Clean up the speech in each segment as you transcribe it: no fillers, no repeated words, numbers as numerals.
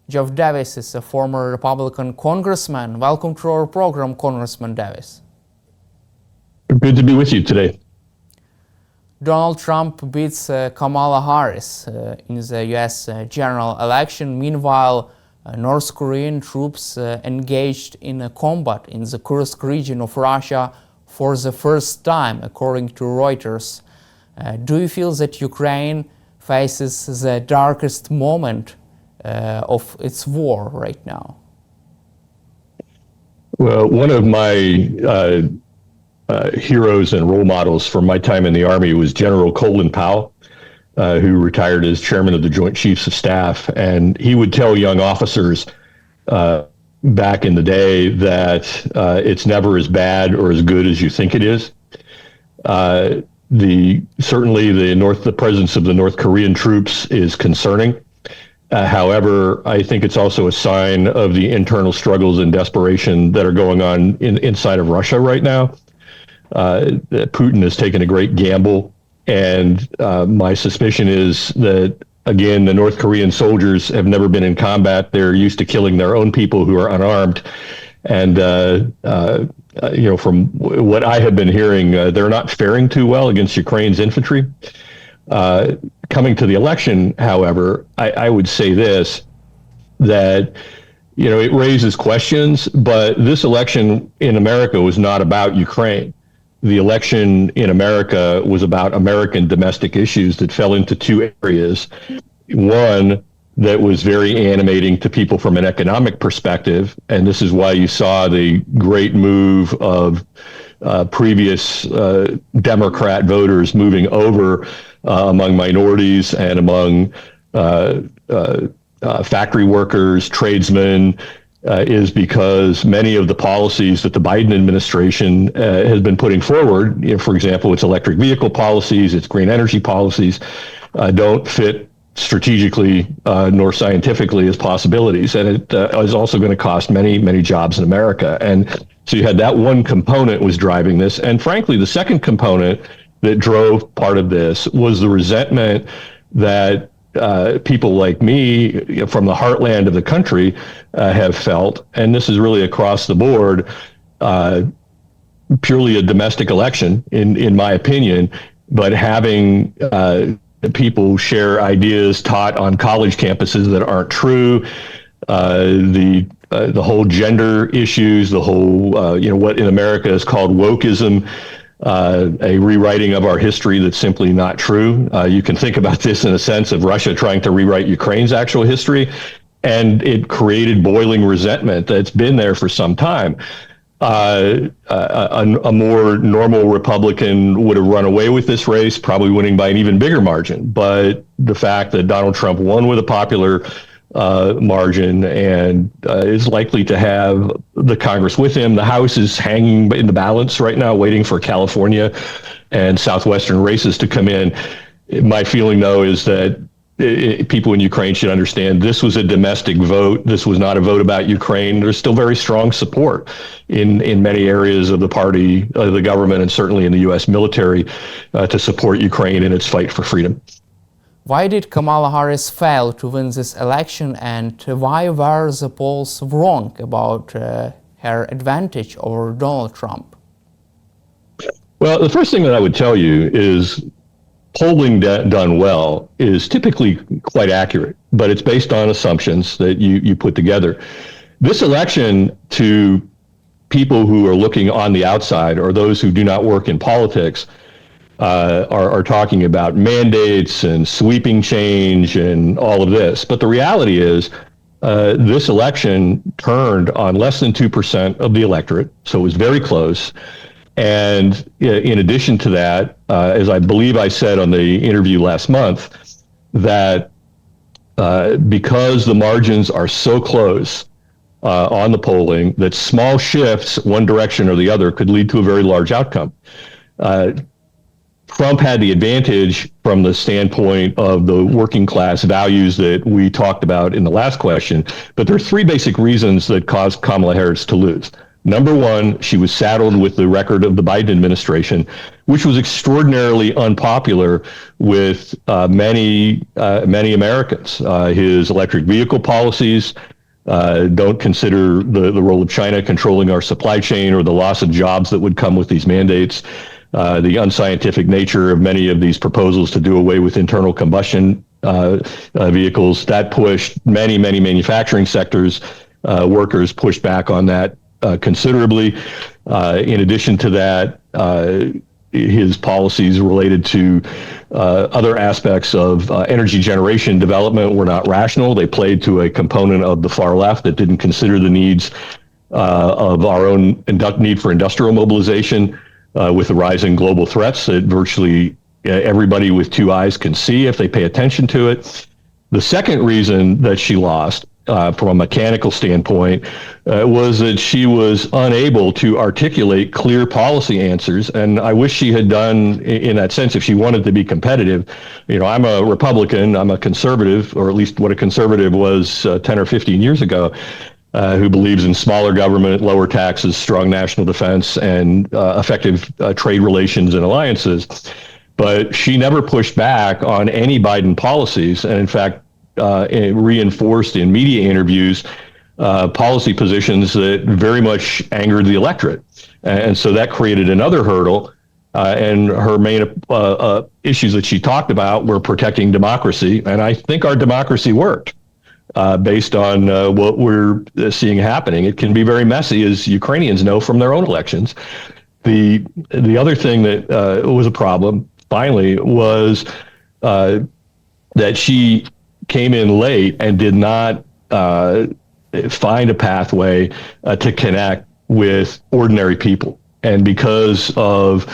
Geoff Davis is a former Republican congressman. Welcome to our program, Congressman Davis. Good to be with you today. Donald Trump beats Kamala Harris in the US general election. Meanwhile, North Korean troops engaged in a combat in the Kursk region of Russia for the first time, according to Reuters. Do you feel that Ukraine faces the darkest moment of its war right now? Well, one of my heroes and role models from my time in the Army was General Colin Powell, who retired as chairman of the Joint Chiefs of Staff. And he would tell young officers back in the day that it's never as bad or as good as you think it is. Certainly the presence of the North Korean troops is concerning. However, I think it's also a sign of the internal struggles and desperation that are going on inside of Russia right now. Putin has taken a great gamble, and my suspicion is that, again, the North Korean soldiers have never been in combat. They're used to killing their own people who are unarmed. And, from what I have been hearing, they're not faring too well against Ukraine's infantry. Coming to the election, however, I would say this, that, it raises questions, but this election in America was not about Ukraine. The election in America was about American domestic issues that fell into two areas. One that was very animating to people from an economic perspective, and this is why you saw the great move of previous Democrat voters moving over among minorities and among factory workers, tradesmen, is because many of the policies that the Biden administration has been putting forward, for example, its electric vehicle policies, its green energy policies, don't fit strategically nor scientifically as possibilities. And it is also going to cost many, many jobs in America. And so you had that one component was driving this. And frankly, the second component that drove part of this was the resentment that people like me from the heartland of the country have felt. And this is really across the board, purely a domestic election, in my opinion, but having people share ideas taught on college campuses that aren't true, the whole gender issues, the whole, what in America is called wokeism, a rewriting of our history that's simply not true. You can think about this in a sense of Russia trying to rewrite Ukraine's actual history, and it created boiling resentment that's been there for some time. A more normal Republican would have run away with this race, probably winning by an even bigger margin. But the fact that Donald Trump won with a popular margin and is likely to have the Congress with him. The House is hanging in the balance right now, waiting for California and Southwestern races to come in. My feeling, though, is that people in Ukraine should understand this was a domestic vote. This was not a vote about Ukraine. There's still very strong support in many areas of the party, the government, and certainly in the U.S. military to support Ukraine in its fight for freedom. Why did Kamala Harris fail to win this election, and why were the polls wrong about her advantage over Donald Trump? Well, the first thing that I would tell you is polling done well is typically quite accurate, but it's based on assumptions that you put together. This election, to people who are looking on the outside or those who do not work in politics, are talking about mandates and sweeping change and all of this. But the reality is this election turned on less than 2% of the electorate, so it was very close. And in addition to that, as I believe I said on the interview last month, that because the margins are so close on the polling, that small shifts one direction or the other could lead to a very large outcome. Trump had the advantage from the standpoint of the working class values that we talked about in the last question, but there are three basic reasons that caused Kamala Harris to lose. Number one, she was saddled with the record of the Biden administration, which was extraordinarily unpopular with many Americans. His electric vehicle policies don't consider the role of China controlling our supply chain or the loss of jobs that would come with these mandates. The unscientific nature of many of these proposals to do away with internal combustion vehicles, that pushed many manufacturing sectors, workers pushed back on that considerably. In addition to that, his policies related to other aspects of energy generation development were not rational. They played to a component of the far left that didn't consider the needs of our own need for industrial mobilization with the rising global threats that virtually everybody with two eyes can see if they pay attention to it. The second reason that she lost from a mechanical standpoint was that she was unable to articulate clear policy answers. And I wish she had done in that sense if she wanted to be competitive. You know, I'm a Republican, I'm a conservative, or at least what a conservative was 10 or 15 years ago, who believes in smaller government, lower taxes, strong national defense, and effective trade relations and alliances. But she never pushed back on any Biden policies. And in fact, reinforced in media interviews policy positions that very much angered the electorate. And so that created another hurdle. And her main issues that she talked about were protecting democracy. And I think our democracy worked based on what we're seeing happening. It can be very messy, as Ukrainians know from their own elections. The other thing that was a problem, finally, was that she came in late and did not find a pathway to connect with ordinary people. And because of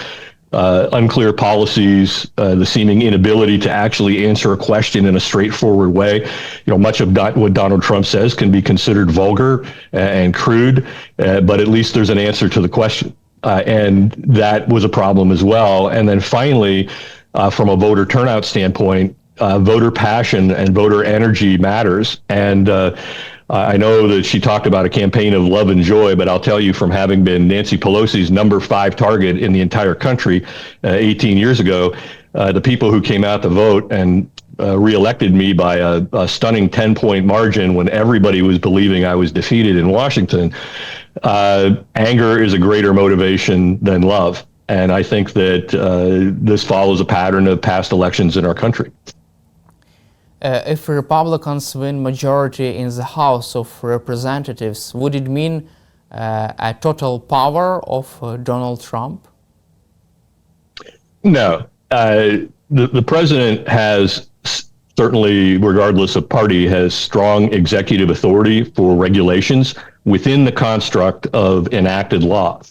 unclear policies, the seeming inability to actually answer a question in a straightforward way, you know, much of what Donald Trump says can be considered vulgar and crude, but at least there's an answer to the question. And that was a problem as well. And then finally, from a voter turnout standpoint, voter passion and voter energy matters. And I know that she talked about a campaign of love and joy, but I'll tell you, from having been Nancy Pelosi's number 5 target in the entire country 18 years ago, the people who came out to vote and reelected me by a stunning 10-point margin when everybody was believing I was defeated in Washington, anger is a greater motivation than love. And I think that this follows a pattern of past elections in our country. If Republicans win majority in the House of Representatives, would it mean a total power of Donald Trump? No. The president has certainly, regardless of party, has strong executive authority for regulations within the construct of enacted law.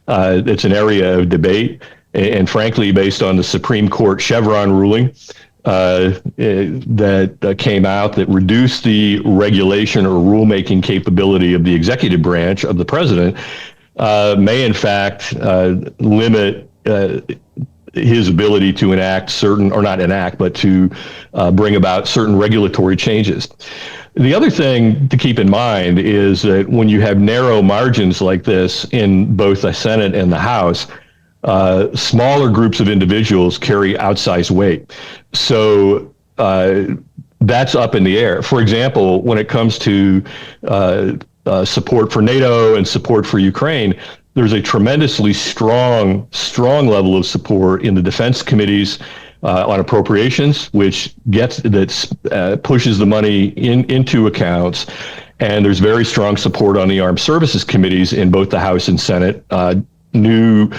It's an area of debate, and frankly, based on the Supreme Court Chevron ruling, that came out that reduced the regulation or rulemaking capability of the executive branch of the president, may in fact limit his ability to enact certain, or not enact, but to bring about certain regulatory changes. The other thing to keep in mind is that when you have narrow margins like this in both the Senate and the House, smaller groups of individuals carry outsized weight. So that's up in the air. For example, when it comes to support for NATO and support for Ukraine, there's a tremendously strong level of support in the defense committees on appropriations, which pushes the money into accounts. And there's very strong support on the armed services committees in both the House and Senate. New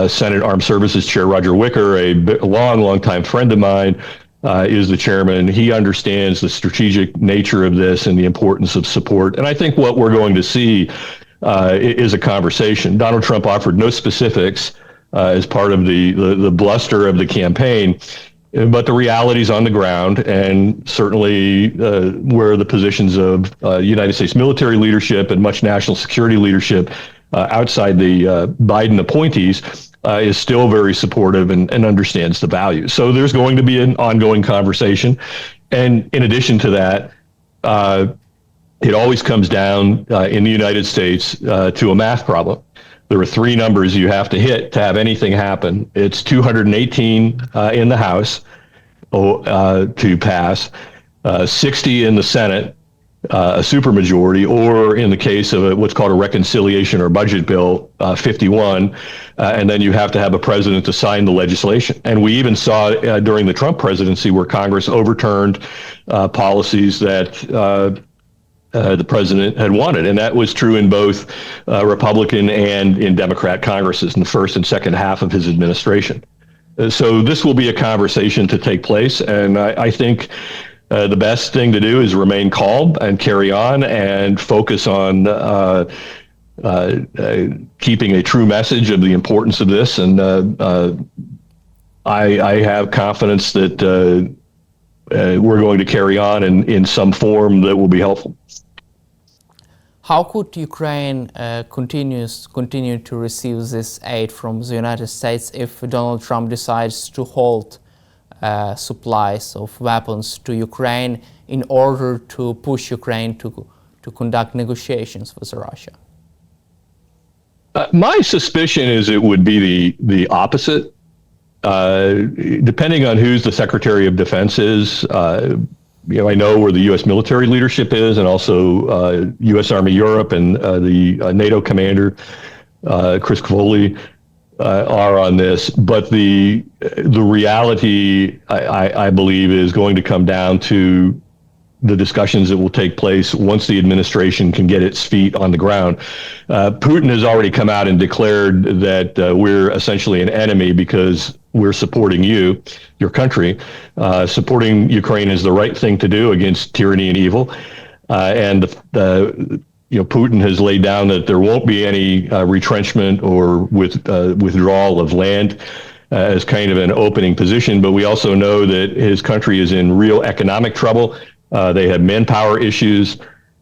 Senate Armed Services Chair Roger Wicker, a long time friend of mine, is the chairman. He understands the strategic nature of this and the importance of support. And I think what we're going to see is a conversation. Donald Trump offered no specifics as part of the bluster of the campaign, but the reality's on the ground, and certainly where the positions of United States military leadership and much national security leadership outside the Biden appointees is still very supportive and understands the value. So there's going to be an ongoing conversation. And in addition to that, it always comes down in the United States to a math problem. There are three numbers you have to hit to have anything happen. It's 218 in the House to pass, 60 in the Senate, a supermajority, or in the case of what's called a reconciliation or budget bill, 51, and then you have to have a president to sign the legislation. And we even saw during the Trump presidency where Congress overturned policies that the president had wanted. And that was true in both Republican and in Democrat Congresses in the first and second half of his administration. So this will be a conversation to take place. And I think the best thing to do is remain calm and carry on and focus on keeping a true message of the importance of this. And I have confidence that we're going to carry on in some form that will be helpful. How could Ukraine continue to receive this aid from the United States if Donald Trump decides to halt supplies of weapons to Ukraine in order to push Ukraine to conduct negotiations with Russia? My suspicion is it would be the opposite. Depending on who's the Secretary of Defense is, I know where the U.S. military leadership is, and also U.S. Army Europe and the NATO commander, Chris Kvoli, are on this. But the reality, I believe, is going to come down to the discussions that will take place once the administration can get its feet on the ground. Putin has already come out and declared that we're essentially an enemy because we're supporting you, your country. Supporting Ukraine is the right thing to do against tyranny and evil. And Putin has laid down that there won't be any retrenchment or withdrawal of land as kind of an opening position. But we also know that his country is in real economic trouble. They have manpower issues.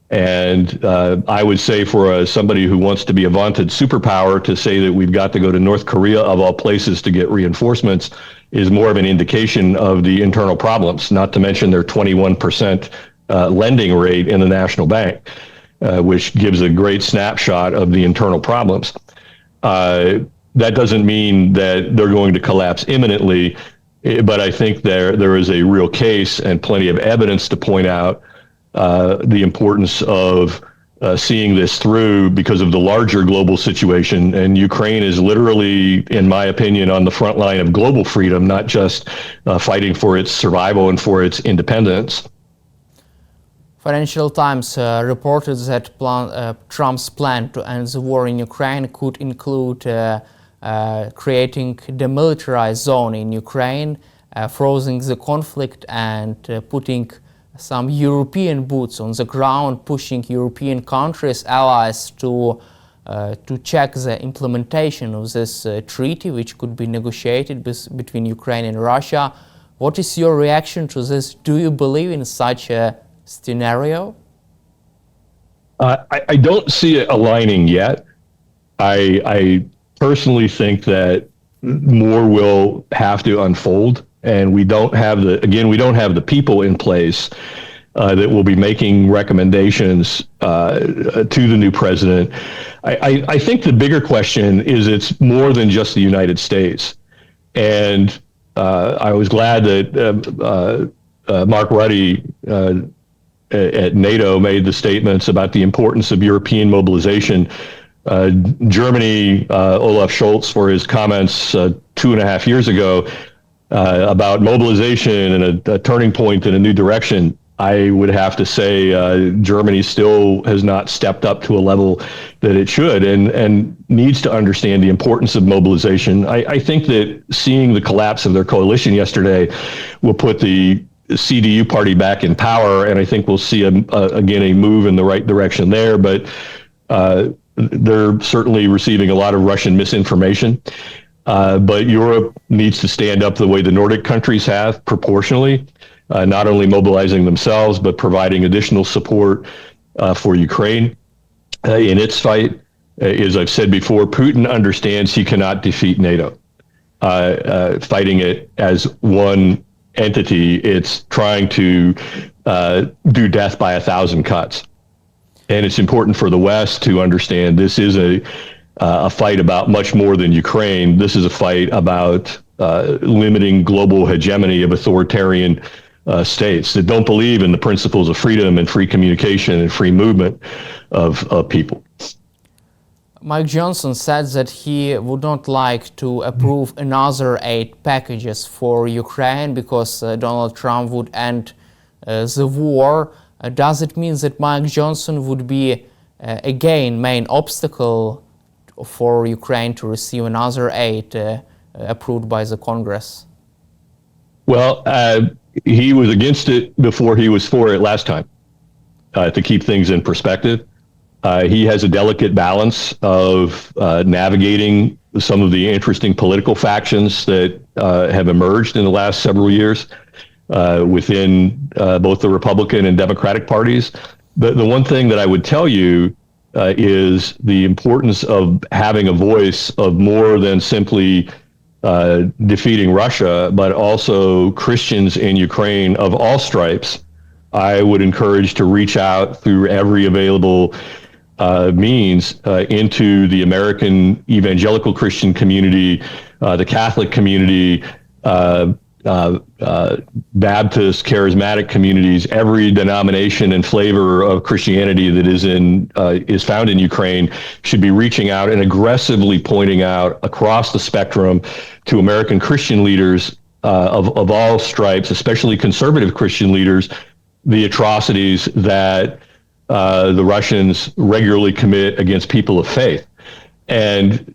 And I would say for somebody who wants to be a vaunted superpower to say that we've got to go to North Korea, of all places, to get reinforcements is more of an indication of the internal problems, not to mention their 21% lending rate in the national bank, which gives a great snapshot of the internal problems. That doesn't mean that they're going to collapse imminently, but I think there is a real case and plenty of evidence to point out the importance of seeing this through because of the larger global situation. And Ukraine is literally, in my opinion, on the front line of global freedom, not just fighting for its survival and for its independence. Financial Times reported that Trump's plan to end the war in Ukraine could include creating a demilitarized zone in Ukraine, freezing the conflict, and putting some European boots on the ground, pushing European countries, allies, to check the implementation of this treaty, which could be negotiated between Ukraine and Russia. What is your reaction to this? Do you believe in such a scenario? I don't see it aligning yet. I personally think that more will have to unfold. And we don't have the people in place that will be making recommendations to the new president. I think the bigger question is it's more than just the United States. And I was glad that Mark Rutte at NATO made the statements about the importance of European mobilization. Germany, Olaf Scholz, for his comments 2.5 years ago, about mobilization and a turning point in a new direction, I would have to say Germany still has not stepped up to a level that it should and needs to understand the importance of mobilization. I think that seeing the collapse of their coalition yesterday will put the CDU party back in power, and I think we'll see, again, a move in the right direction there. But they're certainly receiving a lot of Russian misinformation. But Europe needs to stand up the way the Nordic countries have, proportionally, not only mobilizing themselves, but providing additional support for Ukraine in its fight. As I've said before, Putin understands he cannot defeat NATO. Fighting it as one entity, it's trying to do death by 1,000 cuts. And it's important for the West to understand this is a fight about much more than Ukraine. This is a fight about limiting global hegemony of authoritarian states that don't believe in the principles of freedom and free communication and free movement of people. Mike Johnson said that he would not like to approve another aid packages for Ukraine because Donald Trump would end the war. Does it mean that Mike Johnson would be again main obstacle for Ukraine to receive another aid approved by the Congress? Well, he was against it before he was for it last time, to keep things in perspective. He has a delicate balance of navigating some of the interesting political factions that have emerged in the last several years within both the Republican and Democratic parties. But the one thing that I would tell you is the importance of having a voice of more than simply defeating Russia, but also Christians in Ukraine of all stripes. I would encourage to reach out through every available means into the American evangelical Christian community, the Catholic community, Baptist, charismatic communities, every denomination and flavor of Christianity that is found in Ukraine should be reaching out and aggressively pointing out across the spectrum to American Christian leaders of all stripes, especially conservative Christian leaders, the atrocities that the Russians regularly commit against people of faith. And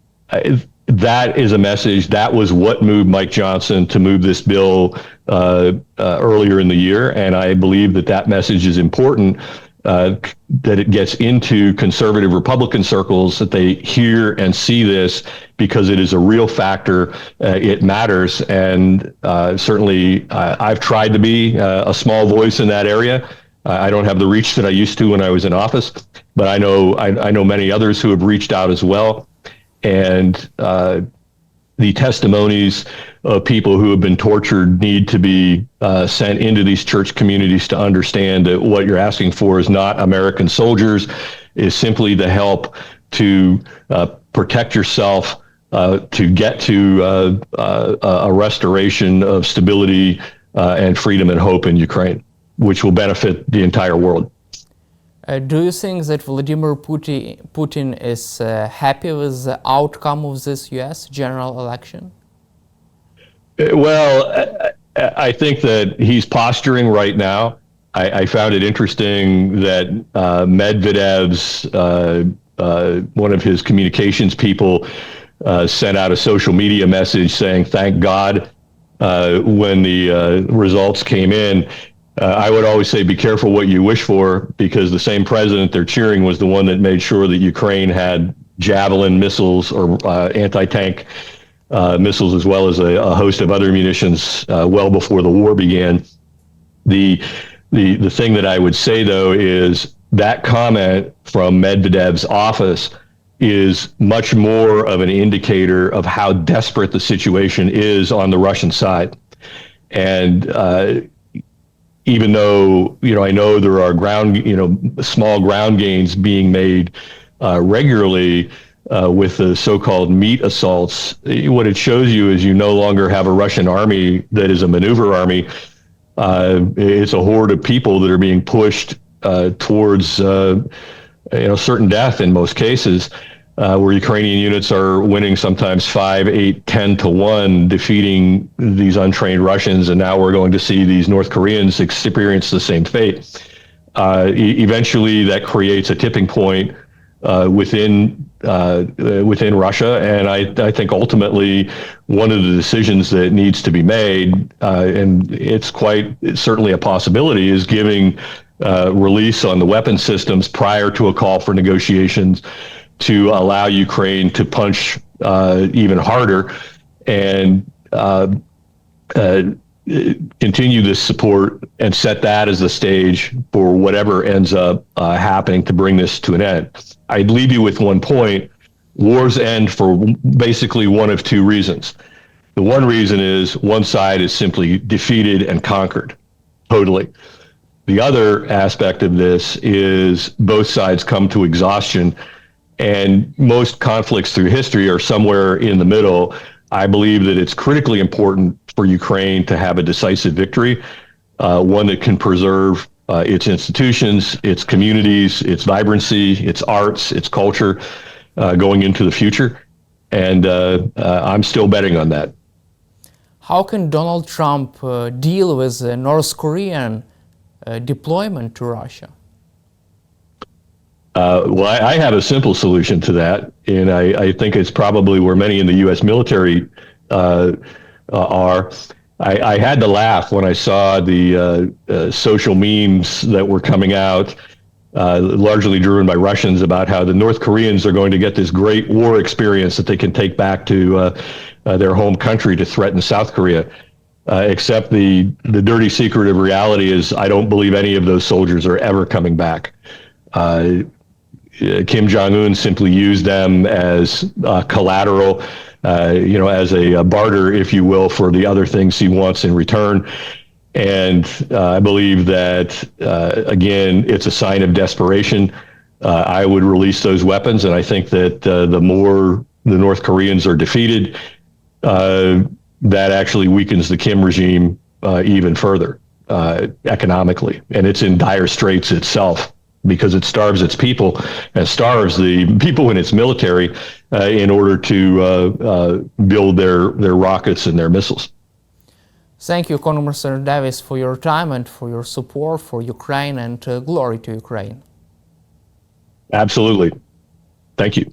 that is a message. That was what moved Mike Johnson to move this bill earlier in the year. And I believe that message is important, that it gets into conservative Republican circles, that they hear and see this because it is a real factor. It matters. And certainly I've tried to be a small voice in that area. I don't have the reach that I used to when I was in office, but I know many others who have reached out as well. And the testimonies of people who have been tortured need to be sent into these church communities to understand that what you're asking for is not American soldiers, is simply the help to protect yourself, to get to a restoration of stability and freedom and hope in Ukraine, which will benefit the entire world. Do you think that Vladimir Putin is happy with the outcome of this U.S. general election? Well, I think that he's posturing right now. I found it interesting that Medvedev's, one of his communications people, sent out a social media message saying, "Thank God," when the results came in. I would always say, be careful what you wish for, because the same president they're cheering was the one that made sure that Ukraine had Javelin missiles or anti-tank missiles, as well as a host of other munitions well before the war began. The thing that I would say, though, is that comment from Medvedev's office is much more of an indicator of how desperate the situation is on the Russian side. And even though, I know there are small ground gains being made regularly with the so-called meat assaults, what it shows you is you no longer have a Russian army that is a maneuver army. It's a horde of people that are being pushed towards certain death in most cases, where Ukrainian units are winning sometimes 5, 8, 10 to 1, defeating these untrained Russians. And now we're going to see these North Koreans experience the same fate. Eventually, that creates a tipping point within Russia. And I think ultimately one of the decisions that needs to be made, and it's certainly a possibility, is giving release on the weapon systems prior to a call for negotiations to allow Ukraine to punch even harder and continue this support and set that as the stage for whatever ends up happening to bring this to an end. I'd leave you with one point. Wars end for basically one of two reasons. The one reason is one side is simply defeated and conquered totally. The other aspect of this is both sides come to exhaustion, and most conflicts through history are somewhere in the middle. I believe that it's critically important for Ukraine to have a decisive victory, one that can preserve its institutions, its communities, its vibrancy, its arts, its culture going into the future. And I'm still betting on that. How can Donald Trump deal with the North Korean deployment to Russia? Well, I have a simple solution to that, and I think it's probably where many in the U.S. military are. I had to laugh when I saw the social memes that were coming out, largely driven by Russians, about how the North Koreans are going to get this great war experience that they can take back to their home country to threaten South Korea. Except the dirty secret of reality is I don't believe any of those soldiers are ever coming back. Kim Jong-un simply used them as collateral, as a barter, if you will, for the other things he wants in return. And I believe that, again, it's a sign of desperation. I would release those weapons, and I think that the more the North Koreans are defeated, that actually weakens the Kim regime even further economically. And it's in dire straits itself, because it starves its people and starves the people in its military in order to build their rockets and their missiles. Thank you, Congressman Davis, for your time and for your support for Ukraine, and glory to Ukraine. Absolutely. Thank you.